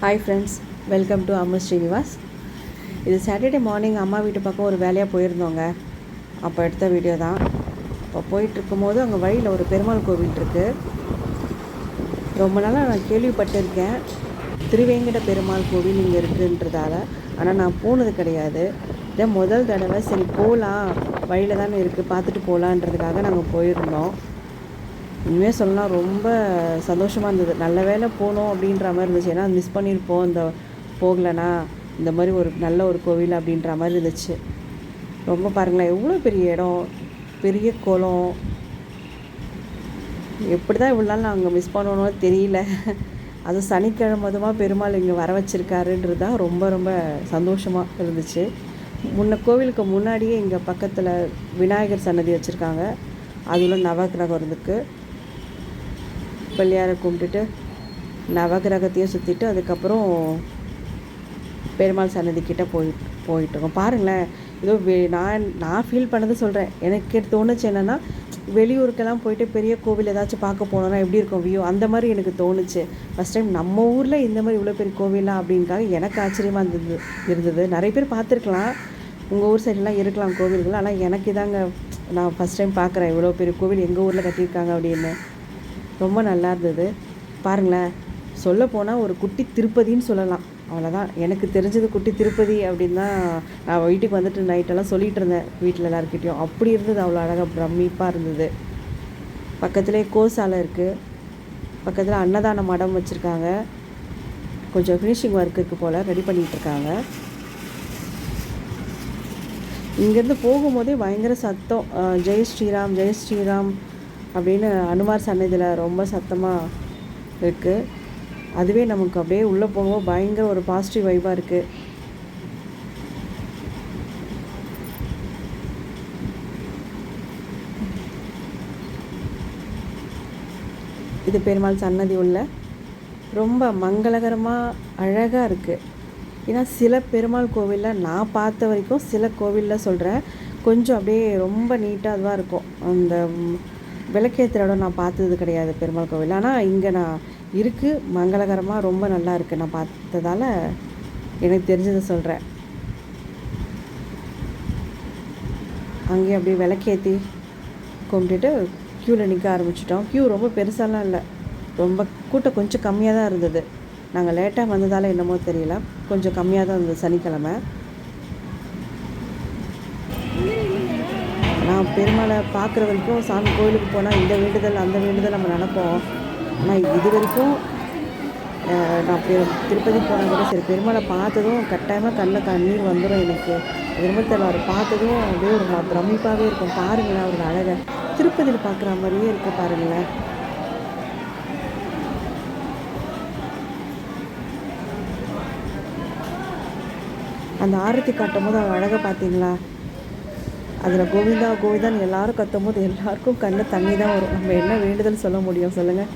Hi friends, welcome to Ammu Srinivas. இது Saturday morning அம்மா வீட்டு பக்கம் ஒரு வேலையாக போயிருந்தோங்க. அப்போ எடுத்த வீடியோ தான். அப்போ போயிட்டுருக்கும்போது அங்கே வழியில் ஒரு பெருமாள் கோவில் இருக்குது. ரொம்ப நாளாக நான் கேள்விப்பட்டிருக்கேன் திருவேங்கட பெருமாள் கோவில் இங்கே இருக்குன்றதால. ஆனால் நான் போனது கிடையாது. இதே முதல் தடவை சரி போகலாம், வழியில் தானே இருக்குது பார்த்துட்டு போகலான்றதுக்காக நாங்கள் போயிருந்தோம். உண்மையாக சொல்லலாம் ரொம்ப சந்தோஷமாக இருந்தது. நல்ல வேலை போனோம் அப்படின்ற மாதிரி இருந்துச்சு. ஏன்னா மிஸ் பண்ணியிருப்போம் இந்த போகலைன்னா இந்த மாதிரி ஒரு நல்ல ஒரு கோவில் அப்படின்ற மாதிரி இருந்துச்சு. ரொம்ப பாருங்களேன், எவ்வளோ பெரிய இடம், பெரிய குளம். எப்படி தான் இவ்வளோ நாள் நாங்கள் மிஸ் பண்ணணும்னு தெரியல. அதுவும் சனிக்கிழமை அதுமாக பெருமாள் இங்கே வர வச்சுருக்காருன்றது தான் ரொம்ப ரொம்ப சந்தோஷமாக இருந்துச்சு. கோவிலுக்கு முன்னாடியே இங்கே பக்கத்தில் விநாயகர் சன்னதி வச்சுருக்காங்க. அதில் நவகிரகம் இருக்குது. பிள்ளையாரை கும்பிட்டுட்டு நவகிரகத்தையும் சுற்றிட்டு அதுக்கப்புறம் பெருமாள் சன்னதிக்கிட்ட போயிட்டுருக்கோம். பாருங்களேன், ஏதோ நான் ஃபீல் பண்ணது சொல்கிறேன். எனக்கு தோணுச்சு என்னென்னா, வெளியூருக்கெல்லாம் போயிட்டு பெரிய கோவில் ஏதாச்சும் பார்க்க போனோன்னா எப்படி இருக்கும் வியூ, அந்த மாதிரி எனக்கு தோணுச்சு. ஃபஸ்ட் டைம் நம்ம ஊரில் இந்த மாதிரி இவ்வளோ பெரிய கோவிலாம் அப்படின்காக எனக்கு ஆச்சரியமாக இருந்தது. நிறைய பேர் பார்த்துருக்கலாம், உங்கள் ஊர் சைட்லாம் இருக்கலாம் கோவில்கள். ஆனால் எனக்கு இதாங்க நான் ஃபஸ்ட் டைம் பார்க்குறேன் இவ்வளோ பெரிய கோவில் எங்கள் ஊரில் கட்டியிருக்காங்க அப்படின்னு. ரொம்ப நல்லா இருந்தது. பாருங்களேன், சொல்ல போனால் ஒரு குட்டி திருப்பதின்னு சொல்லலாம். அவ்வளோதான் எனக்கு தெரிஞ்சது, குட்டி திருப்பதி அப்படின்னு தான். நான் வீட்டுக்கு வந்துட்டு நைட்டெல்லாம் சொல்லிகிட்டு இருந்தேன் வீட்டில் எல்லாருக்கிட்டையும். அப்படி இருந்தது, அவ்வளோ அழகாக பிரமிப்பாக இருந்தது. பக்கத்துலேயே கோசாலை இருக்குது. பக்கத்தில் அன்னதான மடம் வச்சுருக்காங்க. கொஞ்சம் ஃபினிஷிங் ஒர்க் இருக்குது போல், ரெடி பண்ணிகிட்ருக்காங்க. இங்கேருந்து போகும்போதே பயங்கர சத்தம், ஜெய் ஸ்ரீராம் ஜெய் ஸ்ரீராம் அப்படின்னு அனுமார் சன்னதியில் ரொம்ப சத்தமாக இருக்குது. அதுவே நமக்கு அப்படியே உள்ளே போகும்போது பயங்கர ஒரு பாசிட்டிவ் வைபாக இருக்குது. இது பெருமாள் சன்னதி உள்ள ரொம்ப மங்களகரமாக அழகாக இருக்குது. ஏன்னா சில பெருமாள் கோவிலில் நான் பார்த்த வரைக்கும், சில கோவிலில் சொல்கிறேன், கொஞ்சம் அப்படியே ரொம்ப நீட்டாக அதுவாக இருக்கும். அந்த விளக்கேற்றுற இடம் நான் பார்த்தது கிடையாது பெருமாள் கோவில். ஆனால் இங்கே நான் இருக்குது, மங்களகரமாக ரொம்ப நல்லா இருக்குது. நான் பார்த்ததால் எனக்கு தெரிஞ்சதை சொல்கிறேன். அங்கேயே அப்படியே விளக்கேற்றி கும்பிட்டுட்டு க்யூவில் நிற்க ஆரம்பிச்சிட்டோம். க்யூ ரொம்ப பெருசாலாம் இல்லை, ரொம்ப கூட்டம் கொஞ்சம் கம்மியாக தான் இருந்தது. நாங்கள் லேட்டாக வந்ததால் என்னமோ தெரியல, கொஞ்சம் கம்மியாக தான் இருந்தது சனிக்கிழமை. நான் பெருமாளை பார்க்குற வரைக்கும், சாமி கோயிலுக்கு போனால் இந்த வேண்டுதல் அந்த வேண்டுதல் நம்ம நினப்போம். ஆனால் இது வரைக்கும் நான் திருப்பதி போனால் கூட சரி, பெருமாளை பார்த்ததும் கட்டாயமாக கண்ணில் கண்ணீர் வந்துடும் எனக்கு. ரொம்ப தெரியல, அவர் பார்த்ததும் அப்படியே ஒரு பிரமிப்பாகவே இருக்கும். பாருங்களேன், அவரோட அழகை திருப்பதியில் பார்க்குற மாதிரியே இருக்குது. பாருங்களேன், அந்த ஆரத்தி காட்டும் போது அவர் அழகை பார்த்தீங்களா? அதில் கோவிந்தா கோவிந்தான்னு எல்லாரும் கத்தும் போது எல்லாருக்கும் கண்ணில் தண்ணி தான் வரும். நம்ம என்ன வேண்டுதல் சொல்ல முடியும் சொல்லுங்கள்.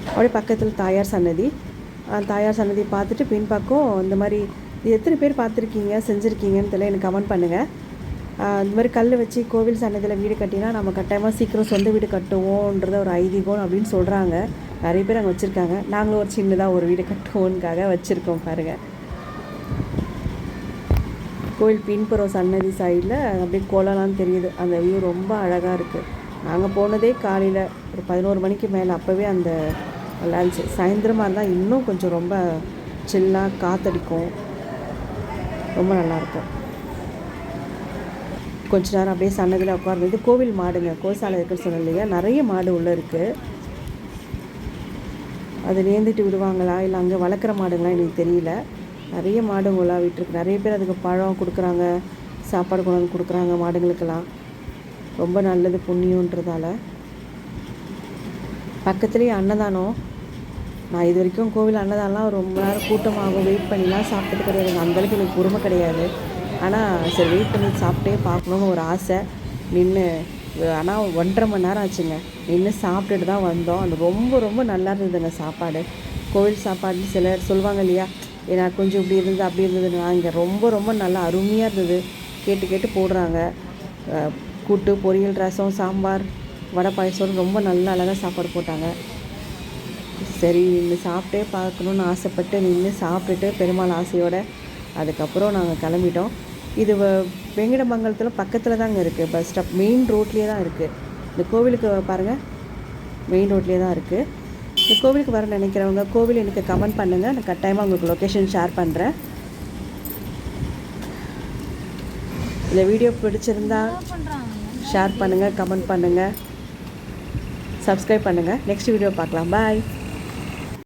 அப்படியே பக்கத்தில் தாயார் சன்னதி. தாயார் சன்னதி பார்த்துட்டு பின்பக்கம் இந்த மாதிரி இது எத்தனை பேர் பார்த்துருக்கீங்க செஞ்சுருக்கீங்கன்னு தெரியல, எனக்கு கமெண்ட் பண்ணுங்கள். இந்த மாதிரி கல் வச்சு கோவில் சன்னதியில் வீடு கட்டினா நம்ம கட்டாயமாக சீக்கிரம் சொந்த வீடு கட்டுவோன்றத ஒரு ஐதீகம் அப்படின்னு சொல்கிறாங்க. நிறைய பேர் அங்கே வச்சுருக்காங்க. நாங்களும் ஒரு சின்னதாக ஒரு வீடு கட்டுவோன்னுக்காக வச்சுருக்கோம். பாருங்கள், கோவில் பின்புறம் சன்னதி சைடில் அப்படியே கோலம்லாம் தெரியுது. அந்த வியூ ரொம்ப அழகாக இருக்குது. நாங்கள் போனதே காலையில் ஒரு 11 மணிக்கு மேலே. அப்போவே அந்த லன்ச் சாயந்தரமாக இருந்தால் இன்னும் கொஞ்சம் ரொம்ப சில்லாக காற்றடிக்கும், ரொம்ப நல்லாயிருக்கும். கொஞ்ச நேரம் அப்படியே சன்னதியில் உட்கார்ந்து, இது கோவில் மாடுங்க, கோசாலை இருக்குன்னு சொன்னேன் இல்லையா, நிறைய மாடு உள்ளே இருக்குது. அது நேர்ந்துட்டு விடுவாங்களா இல்லை அங்கே வளர்க்குற மாடுங்களா எனக்கு தெரியல. நிறைய மாடுங்களாம் விட்டுருக்கு. நிறைய பேர் அதுக்கு பழம் கொடுக்குறாங்க, சாப்பாடு கொண்டு வந்து கொடுக்குறாங்க மாடுங்களுக்கெல்லாம். ரொம்ப நல்லது, புண்ணியன்றதால. பக்கத்துலேயே அன்னதானம். நான் இது வரைக்கும் கோவில் அன்னதானம்லாம் ரொம்ப நேரம் கூட்டமாகும் வெயிட் பண்ணிலாம் சாப்பிட்டது கிடையாது. அந்தளவுக்கு எனக்கு பொறுமை கிடையாது. ஆனால் சரி, வெயிட் பண்ணி சாப்பிட்டே பார்க்கணுன்னு ஒரு ஆசை. நின்று ஆனால் 1.5 மணி நேரம் ஆச்சுங்க. நின்று சாப்பிட்டுட்டு தான் வந்தோம். அது ரொம்ப ரொம்ப நல்லா இருந்ததுங்க சாப்பாடு. கோவில் சாப்பாடுன்னு சிலர் சொல்லுவாங்க இல்லையா, ஏன்னா கொஞ்சம் இப்படி இருந்தது அப்படி இருந்தது. நான் இங்கே ரொம்ப ரொம்ப நல்லா அருமையாக இருந்தது. கேட்டு போடுறாங்க. கூட்டு, பொரியல், ரசம், சாம்பார், வடை, பாயசம் ரொம்ப நல்லா அழகாக சாப்பாடு போட்டாங்க. சரி நின்று சாப்பிட்டே பார்க்கணுன்னு ஆசைப்பட்டு நின்று சாப்பிட்டுட்டு பெருமாள் ஆசையோடு அதுக்கப்புறம் நாங்கள் கிளம்பிட்டோம். இது வெங்கடமங்கலத்தில் பக்கத்தில் தாங்க இருக்குது. பஸ் ஸ்டாப் மெயின் ரோட்லேயே தான் இருக்குது. இந்த கோவிலுக்கு பாருங்கள், மெயின் ரோட்லேயே தான் இருக்குது. இந்த கோவிலுக்கு வர நினைக்கிறவங்க கோவில் எனக்கு கமெண்ட் பண்ணுங்கள். நான் கட்டாயமாக உங்களுக்கு லொக்கேஷன் ஷேர் பண்ணுறேன். இந்த வீடியோ பிடிச்சிருந்தா ஷேர் பண்ணுங்கள், கமெண்ட் பண்ணுங்கள், சப்ஸ்கிரைப் பண்ணுங்கள். நெக்ஸ்ட் வீடியோ பார்க்கலாம். பாய்.